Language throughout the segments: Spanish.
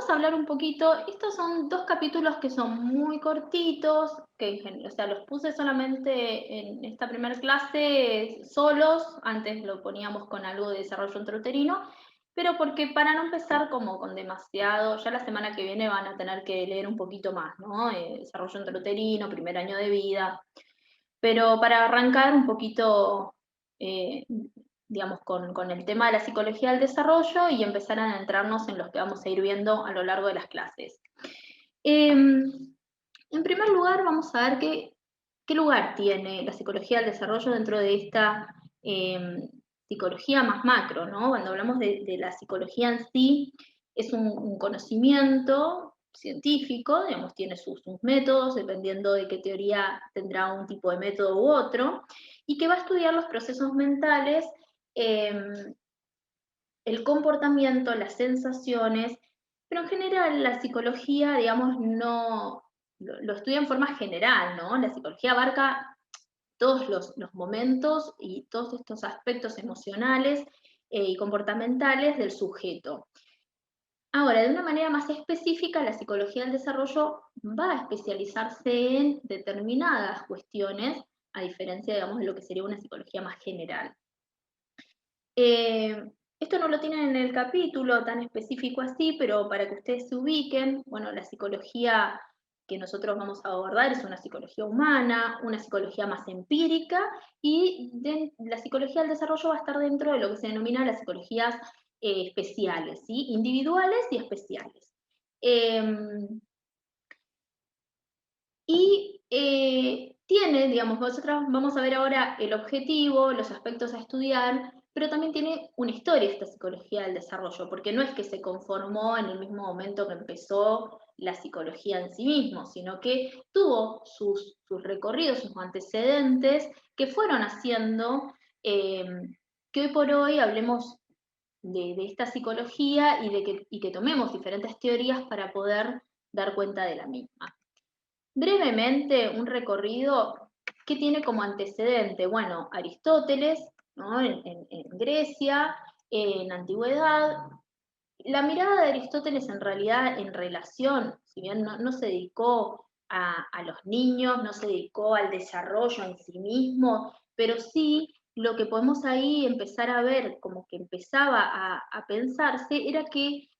vamos a hablar un poquito, estos son 2 capítulos que son muy cortitos, que o sea, los puse solamente en esta primera clase solos, antes lo poníamos con algo de desarrollo intrauterino, pero porque para no empezar como con demasiado, ya la semana que viene van a tener que leer un poquito más, ¿no? Desarrollo intrauterino, primer año de vida, pero para arrancar un poquito, eh, digamos, con el tema de la psicología del desarrollo y empezar a adentrarnos en los que vamos a ir viendo a lo largo de las clases. En primer lugar, vamos a ver qué lugar tiene la psicología del desarrollo dentro de esta psicología más macro, ¿no? Cuando hablamos de la psicología en sí, es un conocimiento científico, digamos, tiene sus métodos, dependiendo de qué teoría tendrá un tipo de método u otro, y que va a estudiar los procesos mentales, eh, el comportamiento, las sensaciones, pero en general la psicología, digamos, no lo estudia en forma general, ¿no? La psicología abarca todos los momentos y todos estos aspectos emocionales y comportamentales del sujeto. Ahora, de una manera más específica, la psicología del desarrollo va a especializarse en determinadas cuestiones, a diferencia, digamos, de lo que sería una psicología más general. Esto no lo tienen en el capítulo tan específico así, pero para que ustedes se ubiquen, bueno, la psicología que nosotros vamos a abordar es una psicología humana, una psicología más empírica, y la psicología del desarrollo va a estar dentro de lo que se denomina las psicologías especiales, ¿sí? Individuales y especiales. Em, tiene, digamos, nosotros vamos a ver ahora el objetivo, los aspectos a estudiar, pero también tiene una historia esta psicología del desarrollo, porque no es que se conformó en el mismo momento que empezó la psicología en sí mismo, sino que tuvo sus recorridos, sus antecedentes, que fueron haciendo eh, que hoy por hoy hablemos de esta psicología y que tomemos diferentes teorías para poder dar cuenta de la misma. Brevemente, un recorrido que tiene como antecedente, bueno, Aristóteles, ¿no? En Grecia, en antigüedad. La mirada de Aristóteles en realidad en relación, si bien no se dedicó a los niños, no se dedicó al desarrollo en sí mismo, pero sí lo que podemos ahí empezar a ver, como que empezaba a pensarse, era que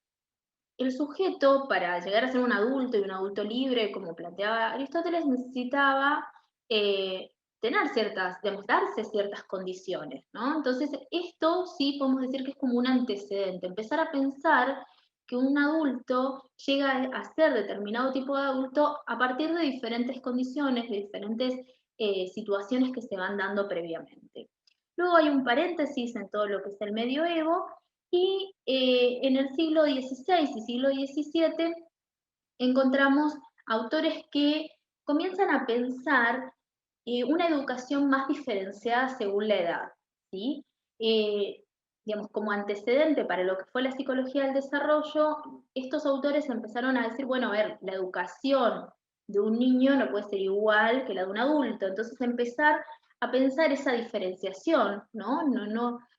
el sujeto, para llegar a ser un adulto y un adulto libre, como planteaba Aristóteles, necesitaba tener ciertas, digamos, darse ciertas condiciones, ¿no? Entonces, esto sí podemos decir que es como un antecedente, empezar a pensar que un adulto llega a ser determinado tipo de adulto a partir de diferentes condiciones, de diferentes situaciones que se van dando previamente. Luego hay un paréntesis en todo lo que es el medioevo, y en el siglo XVI y siglo XVII encontramos autores que comienzan a pensar una educación más diferenciada según la edad, ¿sí? Eh, digamos, como antecedente para lo que fue la psicología del desarrollo, estos autores empezaron a decir, bueno, a ver, la educación de un niño no puede ser igual que la de un adulto, entonces empezar a pensar esa diferenciación, ¿no?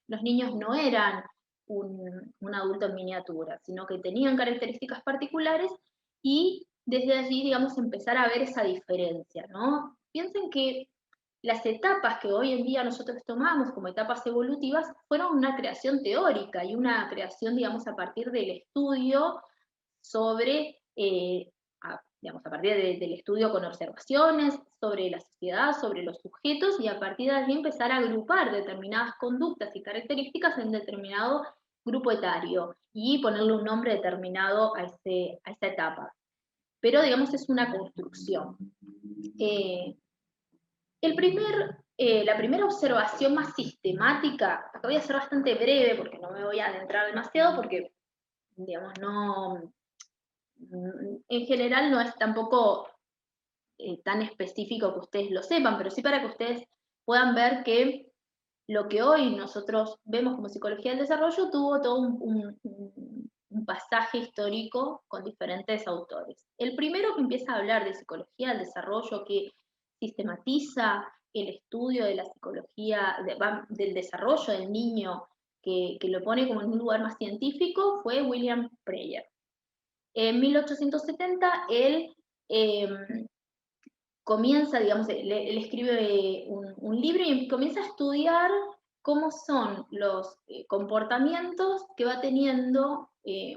Los niños no eran un adulto en miniatura, sino que tenían características particulares y desde allí, digamos, empezar a ver esa diferencia, ¿no? Piensen que las etapas que hoy en día nosotros tomamos como etapas evolutivas fueron una creación teórica y una creación, digamos, a partir del estudio sobre, digamos, a partir del estudio con observaciones sobre la sociedad, sobre los sujetos, y a partir de allí empezar a agrupar determinadas conductas y características en determinado grupo etario y ponerle un nombre determinado a esa etapa. Pero, digamos, es una construcción. Eh, la primera observación más sistemática, acá voy a ser bastante breve porque no me voy a adentrar demasiado, porque, digamos, no, en general no es tampoco tan específico que ustedes lo sepan, pero sí para que ustedes puedan ver que lo que hoy nosotros vemos como psicología del desarrollo tuvo todo un pasaje histórico con diferentes autores. El primero que empieza a hablar de psicología del desarrollo, que sistematiza el estudio de la psicología, del desarrollo del niño, que lo pone como en un lugar más científico, fue William Preyer. En 1870 él comienza, digamos, él escribe un libro y comienza a estudiar cómo son los comportamientos que va teniendo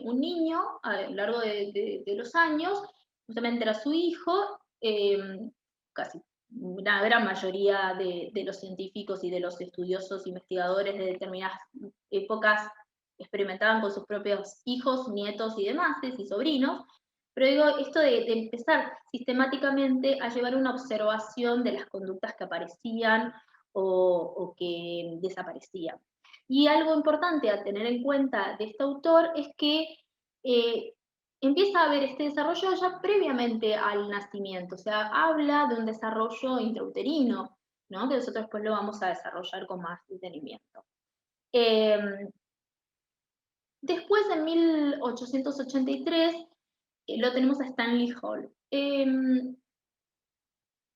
un niño a lo largo de los años, justamente era su hijo, casi una gran mayoría de los científicos y de los estudiosos investigadores de determinadas épocas experimentaban con sus propios hijos, nietos y demás, y sobrinos, pero digo, esto de empezar sistemáticamente a llevar una observación de las conductas que aparecían o que desaparecían. Y algo importante a tener en cuenta de este autor es que eh, empieza a ver este desarrollo ya previamente al nacimiento, o sea, habla de un desarrollo intrauterino, ¿no? Que nosotros después lo vamos a desarrollar con más detenimiento. Eh, Después, en 1883, lo tenemos a Stanley Hall.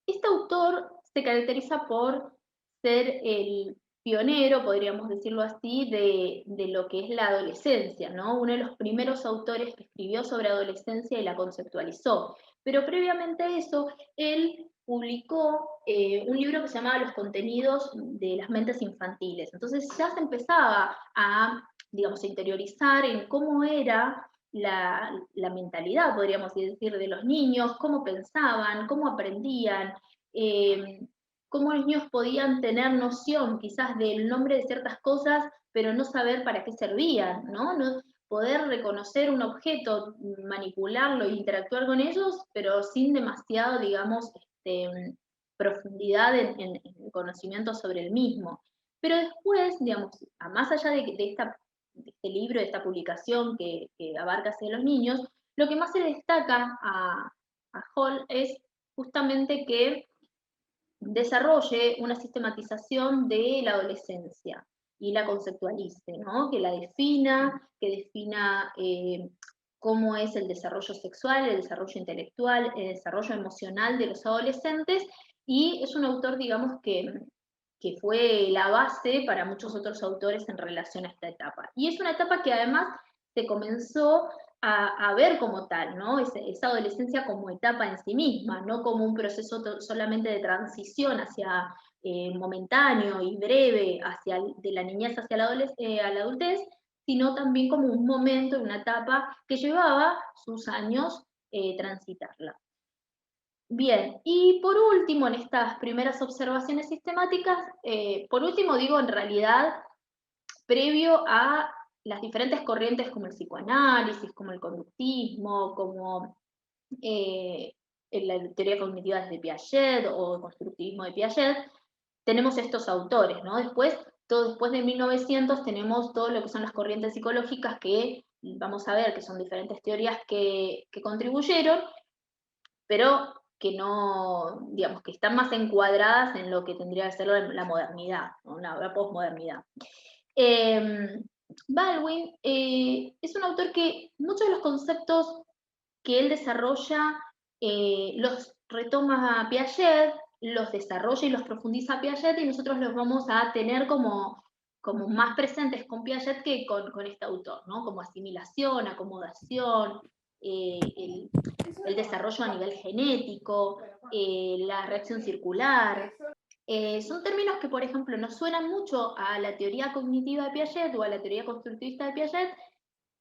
Este autor se caracteriza por ser el pionero, podríamos decirlo así, de lo que es la adolescencia, ¿no? Uno de los primeros autores que escribió sobre adolescencia y la conceptualizó. Pero previamente a eso, él publicó un libro que se llamaba Los contenidos de las mentes infantiles. Entonces ya se empezaba a, digamos, interiorizar en cómo era la mentalidad, podríamos decir, de los niños, cómo pensaban, cómo aprendían, eh, cómo los niños podían tener noción quizás del nombre de ciertas cosas, pero no saber para qué servían, ¿no? Poder reconocer un objeto, manipularlo e interactuar con ellos, pero sin demasiado, digamos, profundidad en el conocimiento sobre el mismo. Pero después, digamos, a más allá de este libro, de esta publicación que abarca hacia los niños, lo que más se destaca a Hall es justamente que desarrolle una sistematización de la adolescencia y la conceptualice, ¿no? Que defina cómo es el desarrollo sexual, el desarrollo intelectual, el desarrollo emocional de los adolescentes, y es un autor, digamos, que fue la base para muchos otros autores en relación a esta etapa. Y es una etapa que además se comenzó a ver como tal, ¿no? Esa adolescencia como etapa en sí misma, no como un proceso solamente de transición hacia momentáneo y breve de la niñez hacia a la adultez, sino también como un momento, una etapa que llevaba sus años transitarla. Bien, y por último, en estas primeras observaciones sistemáticas, por último digo en realidad, previo a las diferentes corrientes como el psicoanálisis, como el conductismo, como eh, en la teoría cognitiva de Piaget o el constructivismo de Piaget, tenemos estos autores, ¿no? Después de 1900 tenemos todo lo que son las corrientes psicológicas que vamos a ver que son diferentes teorías que contribuyeron, pero que no, digamos, que están más encuadradas en lo que tendría que ser la modernidad, ¿no? La posmodernidad. Eh, Baldwin es un autor que muchos de los conceptos que él desarrolla los retoma a Piaget, los desarrolla y los profundiza a Piaget, y nosotros los vamos a tener como más presentes con Piaget que con este autor, ¿no? Como asimilación, acomodación, el desarrollo a nivel genético, la reacción circular. Son términos que, por ejemplo, nos suenan mucho a la teoría cognitiva de Piaget o a la teoría constructivista de Piaget,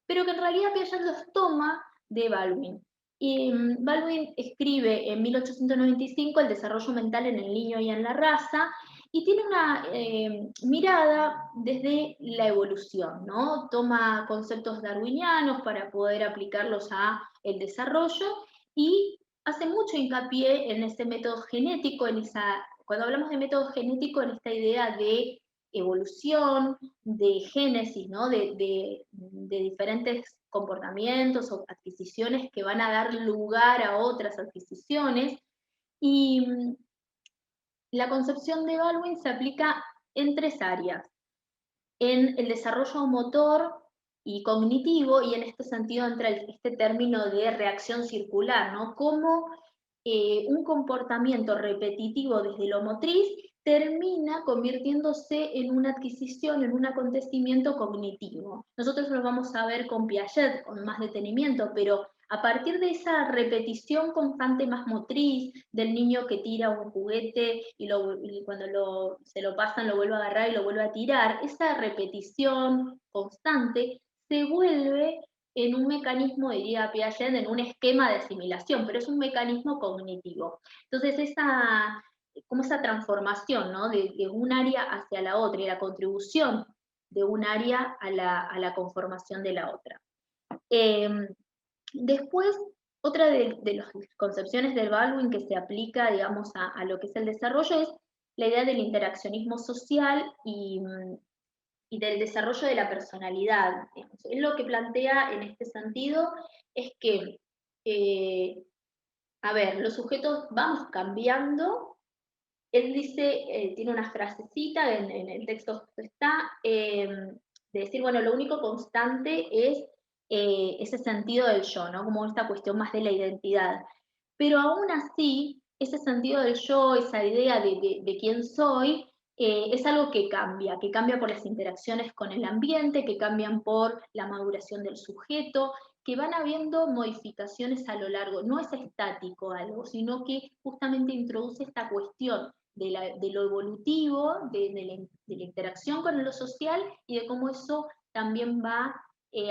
pero que en realidad Piaget los toma de Baldwin. Y Baldwin escribe en 1895 El desarrollo mental en el niño y en la raza, y tiene una mirada desde la evolución, ¿no? Toma conceptos darwinianos para poder aplicarlos a el desarrollo y hace mucho hincapié en ese método genético, cuando hablamos de método genético, en esta idea de evolución, de génesis, ¿no? De diferentes comportamientos o adquisiciones que van a dar lugar a otras adquisiciones. Y la concepción de Baldwin se aplica en tres áreas: en el desarrollo motor y cognitivo, y en este sentido entra este término de reacción circular, ¿no? Cómo un comportamiento repetitivo desde lo motriz termina convirtiéndose en una adquisición, en un acontecimiento cognitivo. Nosotros lo vamos a ver con Piaget con más detenimiento, pero A partir de esa repetición constante más motriz del niño que tira un juguete y cuando se lo pasan lo vuelve a agarrar y lo vuelve a tirar, esa repetición constante se vuelve en un mecanismo, diría Piaget, en un esquema de asimilación, pero es un mecanismo cognitivo. Entonces, como esa transformación, ¿no? de un área hacia la otra y la contribución de un área a la conformación de la otra. Después, otra de las concepciones del Baldwin que se aplica, digamos, a lo que es el desarrollo es la idea del interaccionismo social y del desarrollo de la personalidad. Digamos. Él lo que plantea en este sentido es que, a ver, los sujetos vamos cambiando. Él dice, tiene una frasecita, en el texto está, de decir, bueno, lo único constante es ese sentido del yo, ¿no? Como esta cuestión más de la identidad. Pero aún así, ese sentido del yo, esa idea de quién soy, es algo que cambia por las interacciones con el ambiente, que cambian por la maduración del sujeto, que van habiendo modificaciones a lo largo, no es estático algo, sino que justamente introduce esta cuestión de lo evolutivo, de la interacción con lo social y de cómo eso también va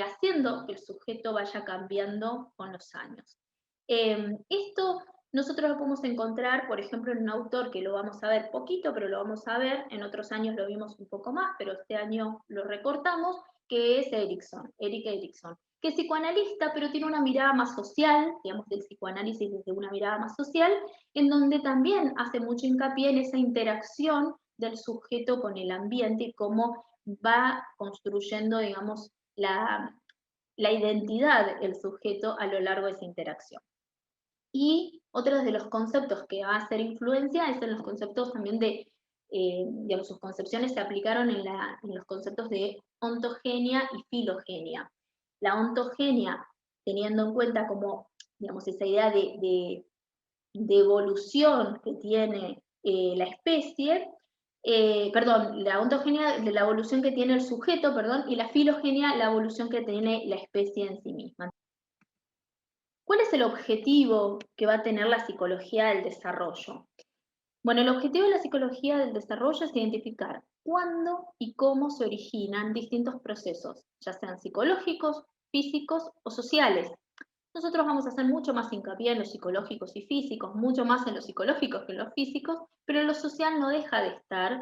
haciendo que el sujeto vaya cambiando con los años. Esto nosotros lo podemos encontrar, por ejemplo, en un autor que lo vamos a ver poquito, pero lo vamos a ver, en otros años lo vimos un poco más, pero este año lo recortamos, que es Erikson, Erik Erikson, que es psicoanalista, pero tiene una mirada más social, digamos, del psicoanálisis desde una mirada más social, en donde también hace mucho hincapié en esa interacción del sujeto con el ambiente y cómo va construyendo, digamos, la identidad del sujeto a lo largo de esa interacción. Y otro de los conceptos que va a hacer influencia es en los conceptos también digamos, sus concepciones se aplicaron en los conceptos de ontogenia y filogenia. La ontogenia, teniendo en cuenta como, digamos, esa idea de evolución que tiene la especie, perdón, la ontogenia de la evolución que tiene el sujeto, perdón, y la filogenia, la evolución que tiene la especie en sí misma. ¿Cuál es el objetivo que va a tener la psicología del desarrollo? Bueno, el objetivo de la psicología del desarrollo es identificar cuándo y cómo se originan distintos procesos, ya sean psicológicos, físicos o sociales. Nosotros vamos a hacer mucho más hincapié en los psicológicos y físicos, mucho más en los psicológicos que en los físicos, pero lo social no deja de estar,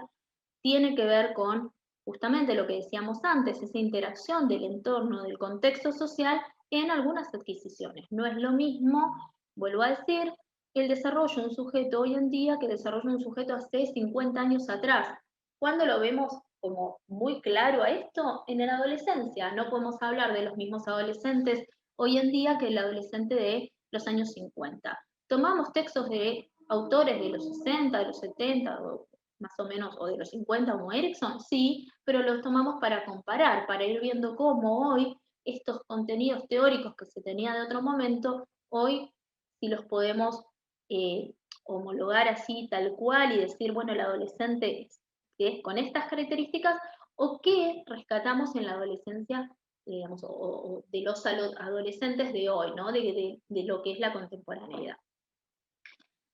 tiene que ver con justamente lo que decíamos antes, esa interacción del entorno, del contexto social en algunas adquisiciones. No es lo mismo, vuelvo a decir, el desarrollo de un sujeto hoy en día que el desarrollo de un sujeto hace 50 años atrás. ¿Cuándo lo vemos como muy claro a esto? En la adolescencia. No podemos hablar de los mismos adolescentes hoy en día que el adolescente de los años 50. Tomamos textos de autores de los 60, de los 70, o más o menos, o de los 50 como Erikson, sí, pero los tomamos para comparar, para ir viendo cómo hoy estos contenidos teóricos que se tenía de otro momento, hoy si los podemos eh, homologar así tal cual y decir, bueno, el adolescente es con estas características, o qué rescatamos en la adolescencia, digamos, o de los adolescentes de hoy, ¿no? De lo que es la contemporaneidad.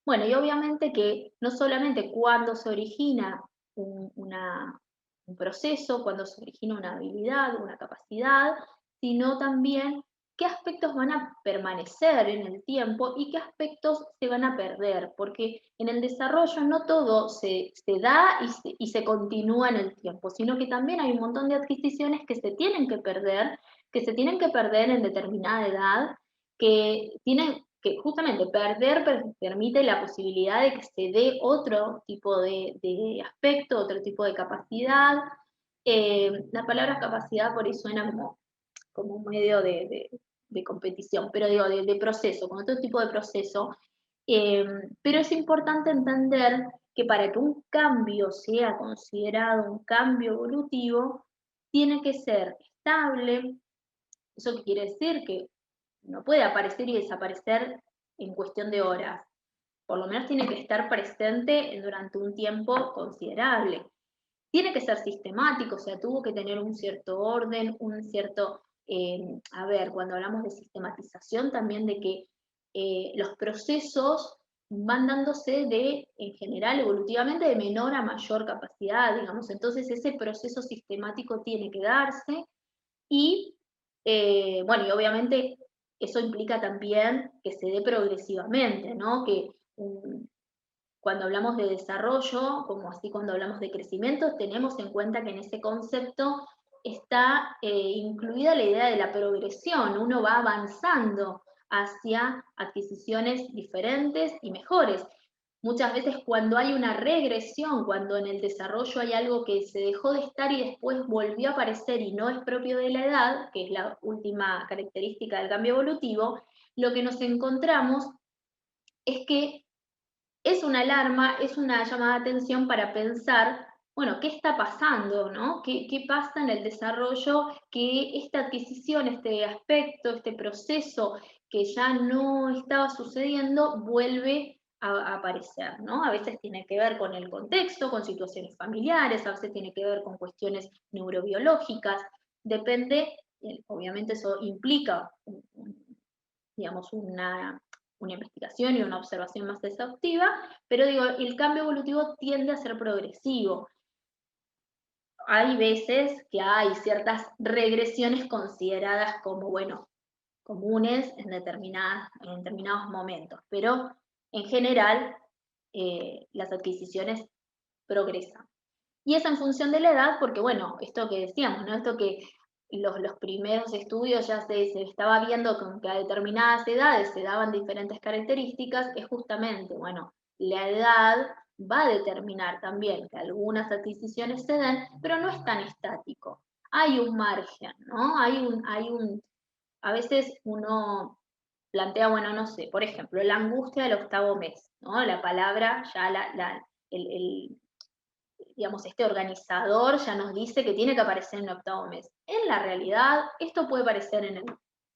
Bueno, y obviamente que no solamente cuando se origina un proceso, cuando se origina una habilidad, una capacidad, sino también qué aspectos van a permanecer en el tiempo y qué aspectos se van a perder, porque en el desarrollo no todo se da y se continúa en el tiempo, sino que también hay un montón de adquisiciones que se tienen que se tienen que perder en determinada edad, que tienen que justamente perder permite la posibilidad de que se dé otro tipo de aspecto, otro tipo de capacidad. La palabra capacidad por ahí suena como un medio de competición, pero digo, de proceso, con otro tipo de proceso. Pero es importante entender que para que un cambio sea considerado un cambio evolutivo, tiene que ser estable. ¿Eso qué quiere decir? Que no puede aparecer y desaparecer en cuestión de horas. Por lo menos tiene que estar presente durante un tiempo considerable. Tiene que ser sistemático, o sea, tuvo que tener un cierto orden, un cierto a ver, cuando hablamos de sistematización también de que los procesos van dándose en general, evolutivamente, de menor a mayor capacidad, digamos. Entonces ese proceso sistemático tiene que darse y, bueno, y obviamente eso implica también que se dé progresivamente, ¿no? Que cuando hablamos de desarrollo, como así cuando hablamos de crecimiento, tenemos en cuenta que en ese concepto está incluida la idea de la progresión. Uno va avanzando hacia adquisiciones diferentes y mejores. Muchas veces cuando hay una regresión, cuando en el desarrollo hay algo que se dejó de estar y después volvió a aparecer y no es propio de la edad, que es la última característica del cambio evolutivo, lo que nos encontramos es que es una alarma, es una llamada de atención para pensar, bueno, ¿qué está pasando, no? ¿Qué pasa en el desarrollo? Que esta adquisición, este aspecto, este proceso que ya no estaba sucediendo, vuelve a aparecer, ¿no? A veces tiene que ver con el contexto, con situaciones familiares, a veces tiene que ver con cuestiones neurobiológicas, depende, obviamente eso implica, digamos, una investigación y una observación más exhaustiva, pero digo, el cambio evolutivo tiende a ser progresivo. Hay veces que hay ciertas regresiones consideradas como, bueno, comunes en determinados momentos, pero en general las adquisiciones progresan. Y es en función de la edad, porque bueno, esto que decíamos, ¿no? Esto que los primeros estudios ya se estaba viendo con que a determinadas edades se daban diferentes características, es justamente, bueno, la edad va a determinar también que algunas adquisiciones se den, pero no es tan estático. Hay un margen, ¿no? A veces uno plantea, bueno, no sé, por ejemplo, la angustia del octavo mes, ¿no? La palabra ya el digamos, este organizador ya nos dice que tiene que aparecer en el octavo mes. En la realidad, esto puede aparecer en el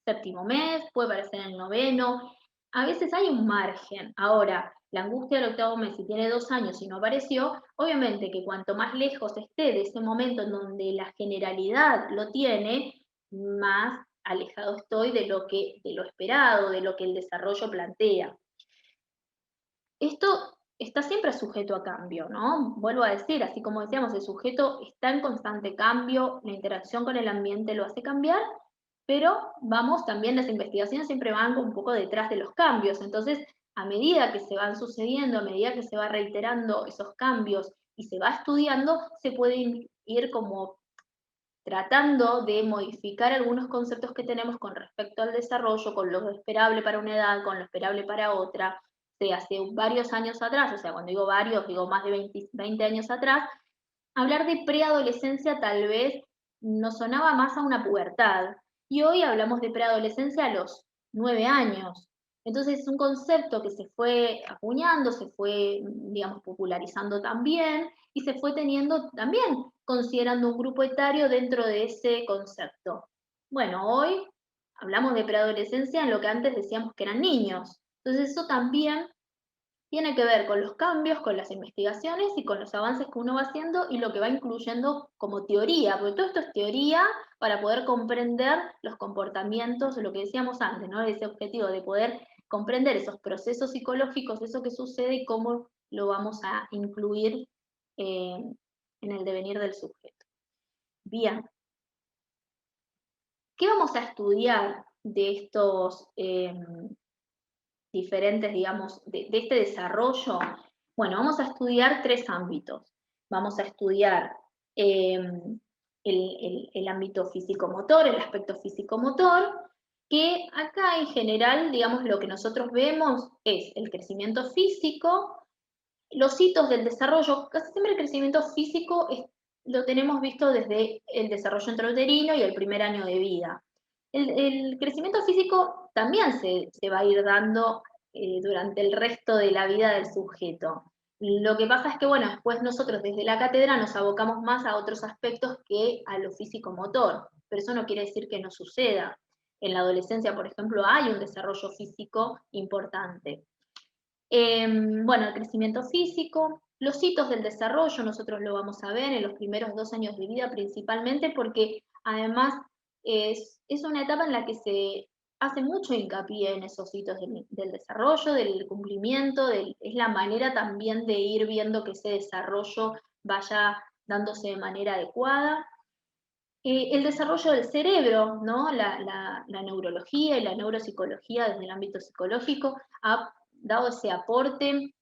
séptimo mes, puede aparecer en el noveno, a veces hay un margen. Ahora, la angustia del octavo mes, si tiene 2 años y no apareció, obviamente que cuanto más lejos esté de ese momento en donde la generalidad lo tiene, más alejado estoy de lo esperado, de lo que el desarrollo plantea. Esto está siempre sujeto a cambio, ¿no? Vuelvo a decir, así como decíamos, el sujeto está en constante cambio, la interacción con el ambiente lo hace cambiar, pero vamos, también las investigaciones siempre van un poco detrás de los cambios, entonces a medida que se van sucediendo, a medida que se va reiterando esos cambios y se va estudiando, se puede ir como tratando de modificar algunos conceptos que tenemos con respecto al desarrollo, con lo esperable para una edad, con lo esperable para otra. Hace varios años atrás, o sea, cuando digo varios, digo más de 20 años atrás, hablar de preadolescencia tal vez nos sonaba más a una pubertad. Y hoy hablamos de preadolescencia a los 9 años. Entonces es un concepto que se fue acuñando, se fue, digamos, popularizando también y se fue teniendo también considerando un grupo etario dentro de ese concepto. Bueno, hoy hablamos de preadolescencia en lo que antes decíamos que eran niños. Entonces eso también tiene que ver con los cambios, con las investigaciones y con los avances que uno va haciendo y lo que va incluyendo como teoría, porque todo esto es teoría para poder comprender los comportamientos, lo que decíamos antes, ¿no? Ese objetivo de poder comprender esos procesos psicológicos, eso que sucede y cómo lo vamos a incluir en el devenir del sujeto. Bien, ¿qué vamos a estudiar de estos diferentes, digamos, de este desarrollo? Bueno, vamos a estudiar 3 ámbitos. Vamos a estudiar el ámbito físico-motor, el aspecto físico-motor, que acá en general, digamos, lo que nosotros vemos es el crecimiento físico, los hitos del desarrollo. Casi siempre el crecimiento físico lo tenemos visto desde el desarrollo intrauterino y el primer año de vida. El crecimiento físico también se va a ir dando durante el resto de la vida del sujeto. Lo que pasa es que, bueno, después nosotros desde la cátedra nos abocamos más a otros aspectos que a lo físico-motor, pero eso no quiere decir que no suceda. En la adolescencia, por ejemplo, hay un desarrollo físico importante. Bueno, el crecimiento físico, los hitos del desarrollo, nosotros lo vamos a ver en los primeros 2 años de vida principalmente porque además es una etapa en la que se hace mucho hincapié en esos hitos del desarrollo, del cumplimiento, es la manera también de ir viendo que ese desarrollo vaya dándose de manera adecuada. El desarrollo del cerebro, ¿no? La neurología y la neuropsicología desde el ámbito psicológico ha dado ese aporte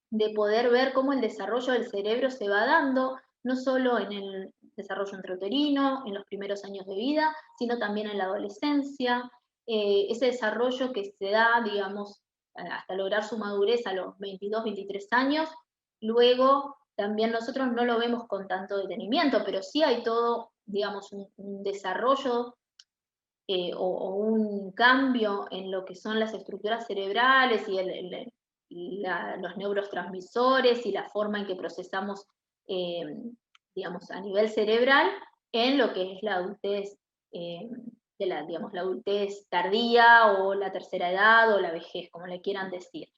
de poder ver cómo el desarrollo del cerebro se va dando, no solo en el desarrollo intrauterino, en los primeros años de vida, sino también en la adolescencia, ese desarrollo que se da, digamos, hasta lograr su madurez a los 22, 23 años, luego también nosotros no lo vemos con tanto detenimiento, pero sí hay todo, digamos, un desarrollo o un cambio en lo que son las estructuras cerebrales los neurotransmisores y la forma en que procesamos, eh, digamos, a nivel cerebral en lo que es la adultez, digamos, la adultez tardía o la tercera edad o la vejez, como le quieran decir.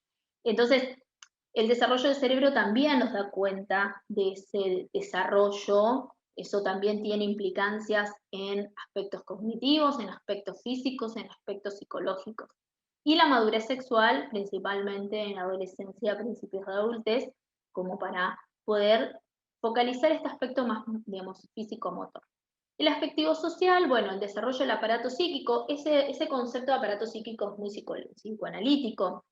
Entonces, el desarrollo del cerebro también nos da cuenta de ese desarrollo. Eso también tiene implicancias en aspectos cognitivos, en aspectos físicos, en aspectos psicológicos. Y la madurez sexual, principalmente en adolescencia, principios de adultez, como para poder focalizar este aspecto más, digamos, físico-motor. El afectivo social, bueno, el desarrollo del aparato psíquico, ese concepto de aparato psíquico es muy psicoanalítico.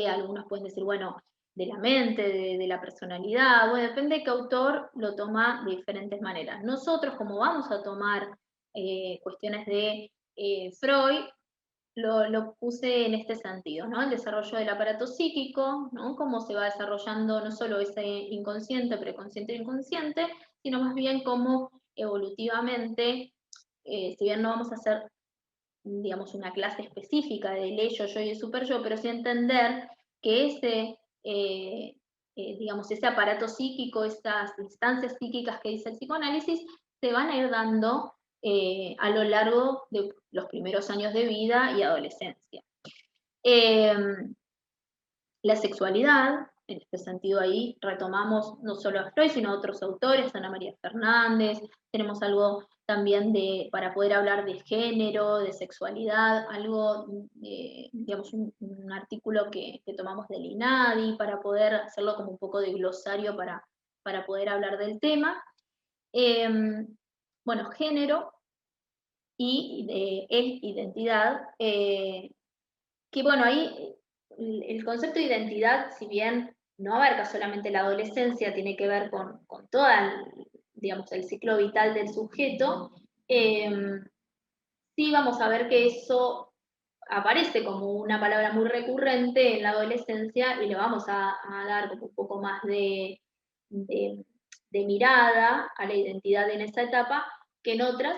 Algunos pueden decir, bueno, de la mente, de la personalidad, bueno, depende de qué autor lo toma de diferentes maneras. Nosotros, como vamos a tomar cuestiones de Freud, lo puse en este sentido, ¿no? El desarrollo del aparato psíquico, ¿no? Cómo se va desarrollando no solo ese inconsciente, preconsciente e inconsciente, sino más bien cómo evolutivamente, si bien no vamos a hacer, digamos, una clase específica del ello, yo y el super yo, pero sí entender que digamos, ese aparato psíquico, estas instancias psíquicas que dice el psicoanálisis, se van a ir dando a lo largo de los primeros años de vida y adolescencia. Eh, la sexualidad, en este sentido ahí retomamos no solo a Freud, sino a otros autores, Ana María Fernández, tenemos algo también para poder hablar de género, de sexualidad, algo, digamos, un artículo que tomamos del INADI para poder hacerlo como un poco de glosario para poder hablar del tema. Bueno, género y identidad, que bueno, ahí el concepto de identidad, si bien no abarca solamente la adolescencia, tiene que ver con todo digamos, el ciclo vital del sujeto, sí vamos a ver que eso aparece como una palabra muy recurrente en la adolescencia y le vamos a dar como un poco más de, de mirada a la identidad en esa etapa que en otras,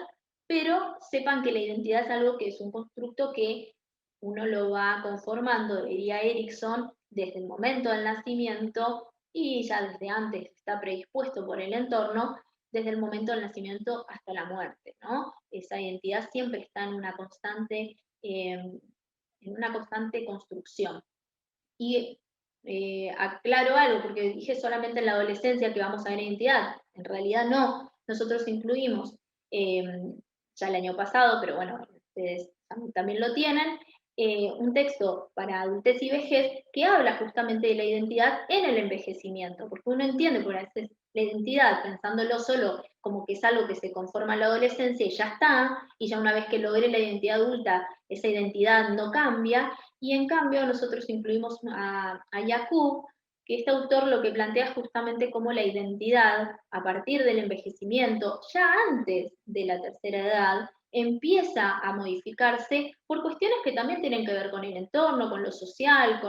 pero sepan que la identidad es algo que es un constructo que uno lo va conformando, diría Erickson, desde el momento del nacimiento y ya desde antes está predispuesto por el entorno, desde el momento del nacimiento hasta la muerte, ¿no? Esa identidad siempre está en una constante construcción. Y aclaro algo, porque dije solamente en la adolescencia que vamos a ver identidad. En realidad no. Nosotros incluimos, eh, ya el año pasado, pero bueno, ustedes también lo tienen, un texto para adultez y vejez que habla justamente de la identidad en el envejecimiento, porque uno entiende por veces la identidad, pensándolo solo como que es algo que se conforma en la adolescencia y ya está, y ya una vez que logre la identidad adulta, esa identidad no cambia, y en cambio nosotros incluimos a Yakub, que este autor lo que plantea es justamente cómo la identidad, a partir del envejecimiento, ya antes de la tercera edad, empieza a modificarse por cuestiones que también tienen que ver con el entorno, con lo social,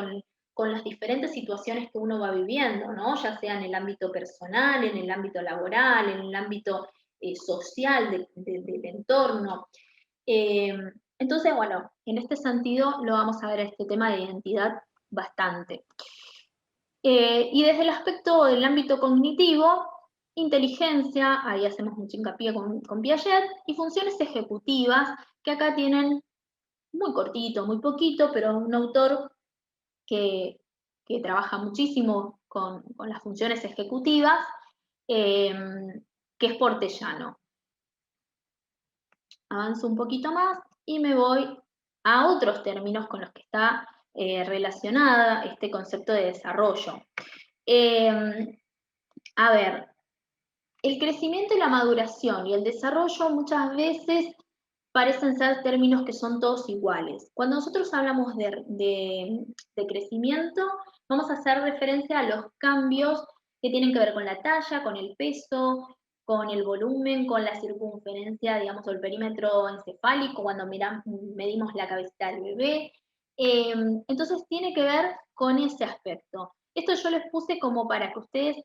con las diferentes situaciones que uno va viviendo, ¿no? Ya sea en el ámbito personal, en el ámbito laboral, en el ámbito social del entorno. Entonces, bueno, en este sentido lo vamos a ver este tema de identidad bastante. Y desde el aspecto del ámbito cognitivo, inteligencia, ahí hacemos mucho hincapié con Piaget, y funciones ejecutivas, que acá tienen muy cortito, muy poquito, pero un autor que, que trabaja muchísimo con las funciones ejecutivas, que es Portellano. avanzo un poquito más y me voy a otros términos con los que está relacionada este concepto de desarrollo. A ver, el crecimiento y la maduración y el desarrollo muchas veces parecen ser términos que son todos iguales. Cuando nosotros hablamos de crecimiento, vamos a hacer referencia a los cambios que tienen que ver con la talla, con el peso, con el volumen, con la circunferencia, digamos, o el perímetro encefálico, cuando medimos la cabecita del bebé. Entonces tiene que ver con ese aspecto. Esto yo les puse como para que ustedes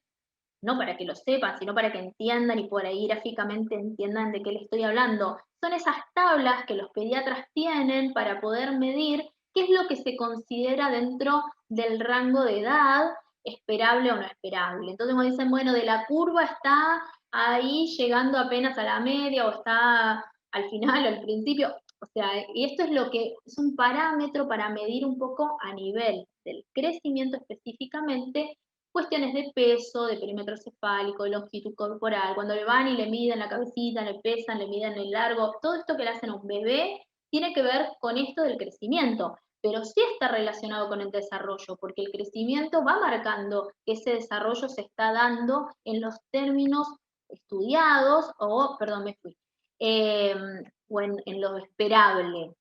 no para que lo sepan, sino para que entiendan y por ahí gráficamente entiendan de qué les estoy hablando. Son esas tablas que los pediatras tienen para poder medir qué es lo que se considera dentro del rango de edad esperable o no esperable. Entonces me dicen, bueno, de la curva está ahí llegando apenas a la media o está al final o al principio. O sea, y esto es lo que es un parámetro para medir un poco a nivel del crecimiento específicamente cuestiones de peso, de perímetro cefálico, de longitud corporal, cuando le van y le miden la cabecita, le pesan, le miden el largo, todo esto que le hacen a un bebé tiene que ver con esto del crecimiento, pero sí está relacionado con el desarrollo, porque el crecimiento va marcando que ese desarrollo se está dando en los términos estudiados, o, perdón, me fui, eh, o en lo esperable.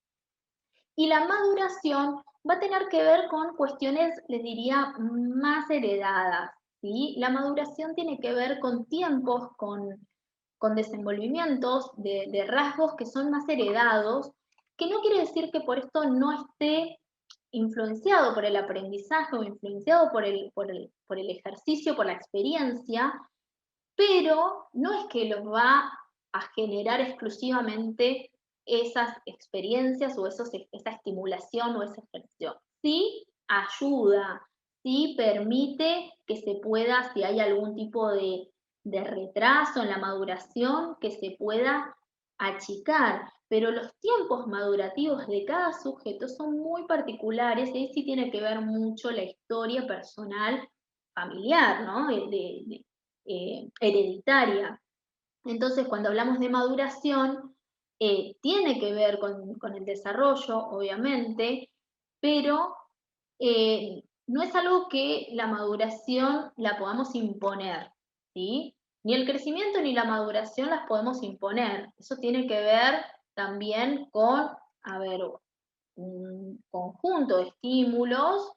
Y la maduración va a tener que ver con cuestiones, les diría, más heredadas, ¿sí? La maduración tiene que ver con tiempos, con desenvolvimientos de rasgos que son más heredados, que no quiere decir que por esto no esté influenciado por el aprendizaje o influenciado por el ejercicio, por la experiencia, pero no es que los va a generar exclusivamente esas experiencias o esa estimulación o ese ejercicio. Sí ayuda, sí permite que se pueda, si hay algún tipo de retraso en la maduración, que se pueda achicar, pero los tiempos madurativos de cada sujeto son muy particulares y ahí sí tiene que ver mucho la historia personal familiar, ¿no? Hereditaria. Entonces, cuando hablamos de maduración, tiene que ver con el desarrollo, obviamente, pero no es algo que la maduración la podamos imponer, ¿sí? Ni el crecimiento ni la maduración las podemos imponer. Eso tiene que ver también con, a ver, un conjunto de estímulos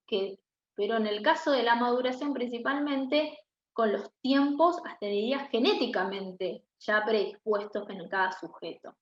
que, pero en el caso de la maduración principalmente con los tiempos, hasta diría genéticamente ya predispuestos en cada sujeto.